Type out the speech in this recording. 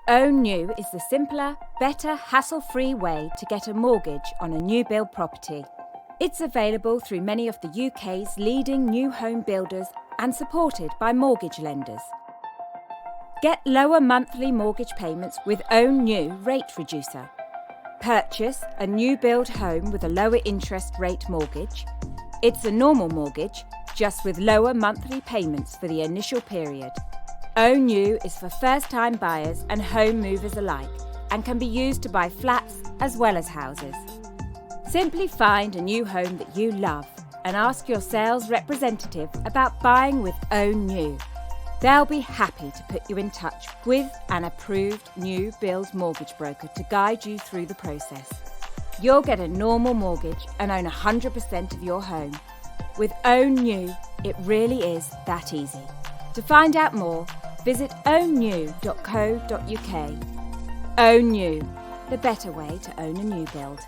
Own New is the simpler, better, hassle-free way to get a mortgage on a new build property. It's available through many of the UK's leading new home builders and supported by mortgage lenders. Get lower monthly mortgage payments with Own New Rate Reducer. Purchase a new build home with a lower interest rate mortgage. It's a normal mortgage, just with lower monthly payments for the initial period. Own New is for first-time buyers and home movers alike and can be used to buy flats as well as houses. Simply find a new home that you love and ask your sales representative about buying with Own New. They'll be happy to put you in touch with an approved new build mortgage broker to guide you through the process. You'll get a normal mortgage and own 100% of your home. With Own New, it really is that easy. To find out more, visit ownnew.co.uk. Own New, the better way to own a new build.